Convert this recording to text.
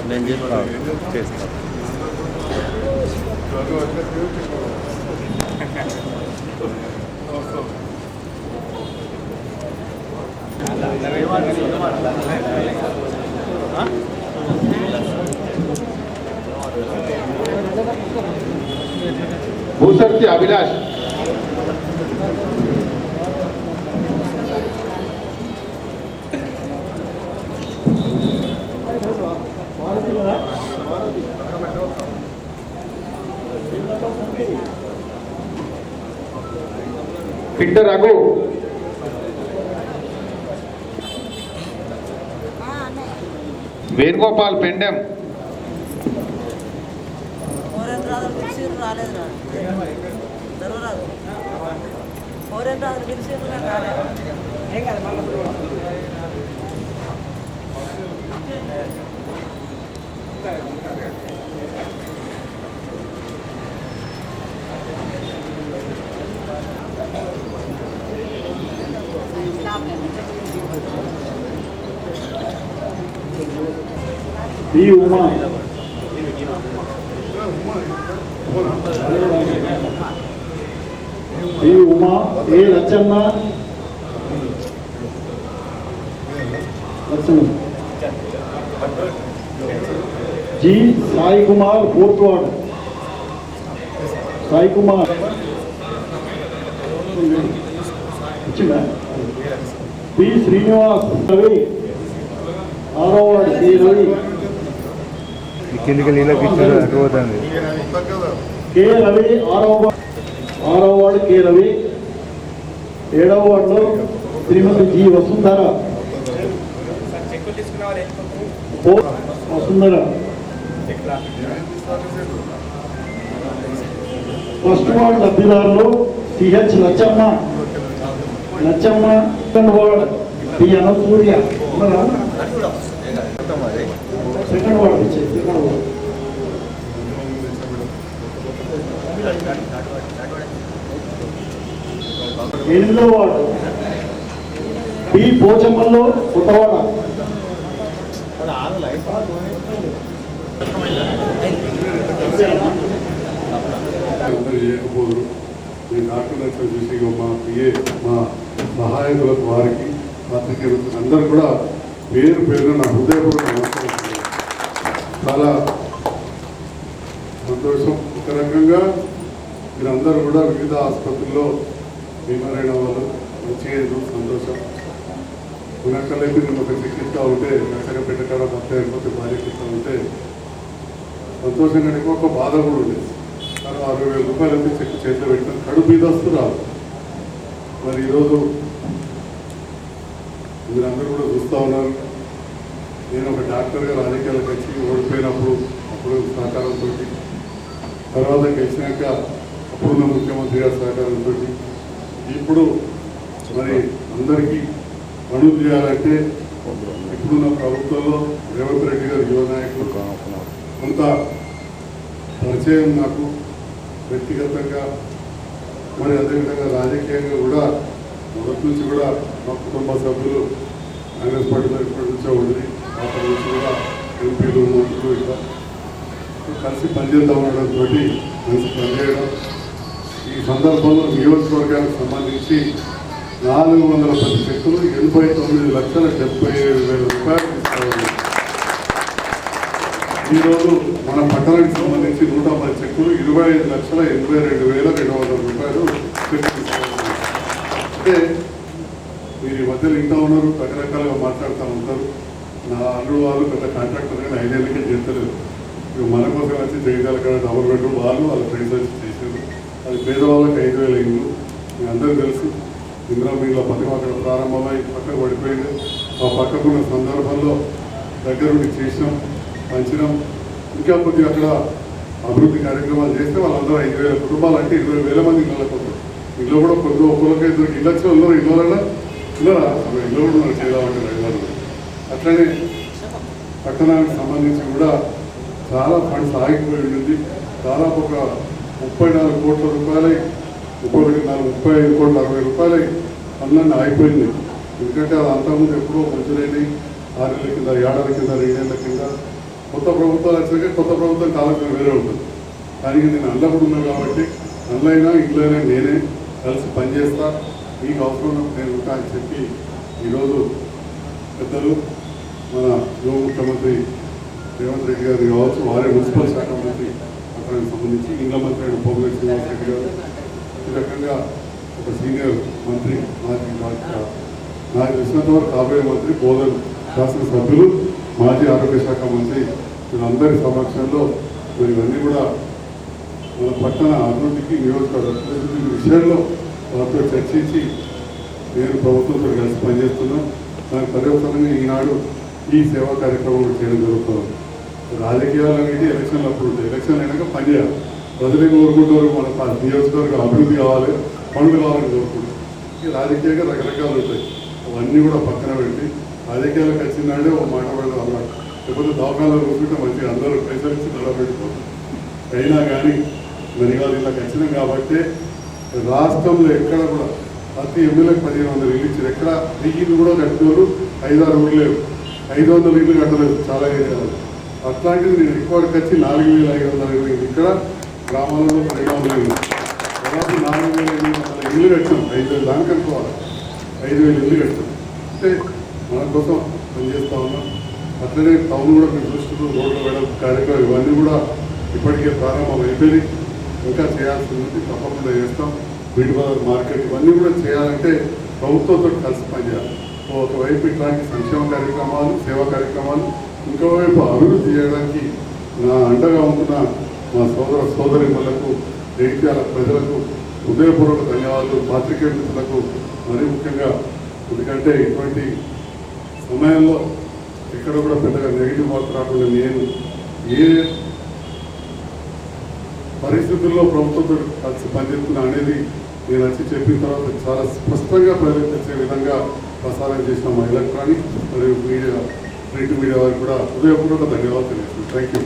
నేను చేస్తాను. भूसरती अभिलाष फिंटर Raghu Venugopal Pendam B Uma B Uma A Lachanna G Sai Kumar fourth ward Sai Kumar B Srinivas Ravi आरो वार्ड सी रवि కిందికి నీళ్ళకి ఇచ్చారు అటు పోతుంది. కే రవి ఆరో వార్డు కే రవి 7వ వార్డులో Srimathi G Vasundhara first ward లబ్ధిదారులు CH Lachamma second ward D Anasurya second ward ఇచ్చేది. సెకండ్ వార్డు 8వ వార్డు బి పోచమ్మల్లో కొత్తవాడ చేయకపోదు. నేను డాక్టర్ చూసి మా పిఏ మా సహాయకులకు వారికి పత్రికలకు అందరూ కూడా పేరు పేరు నా హృదయపూర్వక నమస్కారం. చాలా సంతోషం. ఒక రకంగా మీరందరూ కూడా వివిధ ఆసుపత్రుల్లో బీమారైన వాళ్ళు వచ్చేది సంతోషం. ఉన్నక్కలైతే నేను ఒక చికిత్స ఉంటే నచ్చగా పెట్టకాడ మొత్తం అయిపోతే బాధ్యత ఉంటే సంతోషంగా ఒక బాధ కూడా ఉండేది. కానీ 60,000 రూపాయలు అయితే చెక్ చేతిలో పెట్టిన కడుపు ఇదొస్తూ రాదు. మరి ఈరోజు మీరందరూ కూడా చూస్తూ ఉన్నారు. నేను ఒక డాక్టర్గా రాజకీయాలకు వచ్చి ఓడిపోయినప్పుడు అప్పుడు సహకారంతో, తర్వాత గెలిచినాక అప్పుడున్న ముఖ్యమంత్రి గారి సహకారంతో, ఇప్పుడు మరి అందరికీ పనులు చేయాలంటే ఇప్పుడున్న ప్రభుత్వంలో రేవంత్ రెడ్డి గారు యువ నాయకులు కొంత పరిచయం నాకు వ్యక్తిగతంగా, మరి అదేవిధంగా రాజకీయంగా కూడా మొదటి నుంచి కూడా మా కుటుంబ సభ్యులు కాంగ్రెస్ పార్టీ తరఫున నుంచే ఉండి అప్పటి నుంచి కూడా ఎంపీలు మంత్రులు ఇట్లా కలిసి పనిచేద్దాం ఉండడంతో కలిసి పనిచేయడం. ఈ సందర్భంలో నియోజకవర్గానికి సంబంధించి 410 చెక్కులు 89,77,000 రూపాయలు తీసుకోవాలి. ఈరోజు మన పట్టణానికి సంబంధించి 110 చెక్కులు 25,82,200 రూపాయలు చెక్ తీసుకోవాలి. అంటే మీరు ఈ మధ్యలో ఇంకా ఉన్నారు, రకరకాలుగా మాట్లాడుతూ ఉంటారు. నా అల్లుడు వాళ్ళు పెద్ద కాంట్రాక్టర్ కానీ 5 ఏళ్ళకే చేస్తలేదు. ఇక మన కోసం వచ్చి చేయగలగాలి. డబుల్ బెడ్రూమ్ వాళ్ళు వాళ్ళ ఫ్రెండ్స్ వచ్చి చేశారు. అది పేదవాళ్ళకి 5,000 ఇల్లు మీకు అందరూ తెలుసు. ఇందిరా మీళ్ళ పథకం అక్కడ ప్రారంభమై పక్కకు పడిపోయింది. ఆ పక్కకున్న సందర్భంలో దగ్గరుండి చేసినాం, పంచినాం. ఇంకా కొద్దిగా అక్కడ అభివృద్ధి కార్యక్రమాలు చేస్తే వాళ్ళందరూ 5,000 కుటుంబాలు అంటే 20,000 మంది ఇళ్ళకు ఇల్లు కూడా కొద్దిగా ఒక్కొక్కరికి 2 ఇళ్ళు వచ్చి ఉన్నారు. ఇళ్ళ ఇల్లు కూడా మనం చేద్దామంటే రైతులు. అట్లనే పట్టణానికి సంబంధించి కూడా చాలా ఫండ్స్ ఆగిపోయి ఉంది. దాదాపు ఒక 34 కోట్ల రూపాయలై 35 కోట్ల 60 రూపాయలై పనులన్నీ ఆగిపోయింది. ఎందుకంటే అది అంతకుముందు ఎప్పుడో మంజూరైనవి 6 నెలల కింద, ఏడాది కింద, 2 నెలల కింద. కొత్త ప్రభుత్వాలు వచ్చాక కొత్త ప్రభుత్వం ఆలోచన వేరే ఉంటుంది. కానీ నేను అన్నప్పుడు ఉన్నాను కాబట్టి అందులో ఇంట్లోనే నేనే కలిసి పనిచేస్తా, మీకు అవసరం నేను ఉంటా అని చెప్పి ఈరోజు పెద్దలు మన యువ ముఖ్యమంత్రి రేవంత్ రెడ్డి గారు కావచ్చు, వారి మున్సిపల్ శాఖ మంత్రి అతనికి సంబంధించి ఇండ్ల మంత్రి అయిన పోగులేటి శ్రీనివాస్ రెడ్డి గారు, ఈ రకంగా ఒక సీనియర్ మంత్రి నాకు తెలిసినంత వరకు కాబోయే మంత్రి బోధన్ శాసనసభ్యులు, మాజీ ఆరోగ్య శాఖ మంత్రి వీళ్ళందరి సమక్షంలో మరి ఇవన్నీ కూడా మన పట్టణ అభివృద్ధికి నియోజకవర్గ అభివృద్ధి విషయంలో వారితో చర్చించి నేను ప్రభుత్వంతో కలిసి పనిచేస్తున్నాను. దానికి పర్యవసరంగా ఈనాడు ఈ సేవా కార్యక్రమం చేయడం జరుగుతుంది. రాజకీయాలు అనేది ఎలక్షన్లు అప్పుడు ఉంటాయి. ఎలక్షన్లు అయినాక పనిచేయాలి. ప్రజలే కోరుకుంటారు మన నియోజకవర్గ అభివృద్ధి కావాలి, పనులు కావాలని కోరుకుంటారు. ఈ రాజకీయంగా రకరకాలు ఉంటాయి. అవన్నీ కూడా పక్కన పెట్టి రాజకీయాలకు వచ్చిందంటే ఒక మాట పడడం అలవాటు. లేకపోతే దవాఖానాలు కూర్చుంటే మంచిగా అందరూ పైసలు ఇచ్చి నిలబెట్టుకోవాలి. అయినా కానీ మరి వాళ్ళు ఇలా వచ్చినాం కాబట్టి రాష్ట్రంలో ఎక్కడ కూడా ప్రతి ఎమ్మెల్యేకి 1500 ఇల్లు ఇచ్చారు. ఎక్కడ 1000 ఇల్లు కూడా కట్టినోళ్ళు 5-6 ఊళ్ళు లేవు, 500 ఇల్లు కట్టలేదు చాలా ఏరియాలు. అట్లాంటిది నేను రికార్డుకి వచ్చి 4520 ఇక్కడ గ్రామాలలో 1500 ఇల్లు, దాదాపు 4800 ఇల్లు కట్టాం. 5000 దానికి అనుకోవాలి, 5000 ఇల్లు కట్టాం. అంటే మన కోసం పనిచేస్తూ ఉన్నాం. అట్లనే టౌన్ కూడా మీరు చూస్తున్నారు, రోడ్ల వెడల్పు కార్యక్రమం ఇవన్నీ కూడా ఇప్పటికే ప్రారంభం అయిపోయి ఇంకా చేయాల్సి ఉంది. తప్పకుండా చేస్తాం. వీటి బజార్ మార్కెట్ ఇవన్నీ కూడా చేయాలంటే ప్రభుత్వంతో కలిసి పనిచేయాలి. ఒకవైపు ఇట్లాంటి సంక్షేమ కార్యక్రమాలు, సేవా కార్యక్రమాలు, ఇంకోవైపు అభివృద్ధి చేయడానికి నా అండగా ఉంటున్న మా సోదరిమణులకు, జగిత్యాల ప్రజలకు హృదయపూర్వక ధన్యవాదాలు. పాత్రికేయ మిత్రులకు మరీ ముఖ్యంగా, ఎందుకంటే ఇటువంటి సమయంలో ఎక్కడ కూడా పెద్దగా నెగిటివ్ వార్త రాకుండా నేను ఏ పరిస్థితుల్లో ప్రభుత్వంతో కలిసి పనిచేస్తున్నా అనేది నేను వచ్చి చెప్పిన తర్వాత చాలా స్పష్టంగా ప్రజలకు తెచ్చే విధంగా ప్రసారం చేసిన మా ఎలక్ట్రానిక్ మరియు మీడియా, ప్రింట్ మీడియా వారికి కూడా హృదయపూర్వక ధన్యవాదాలు తెలియజేస్తున్నాను. Thank you.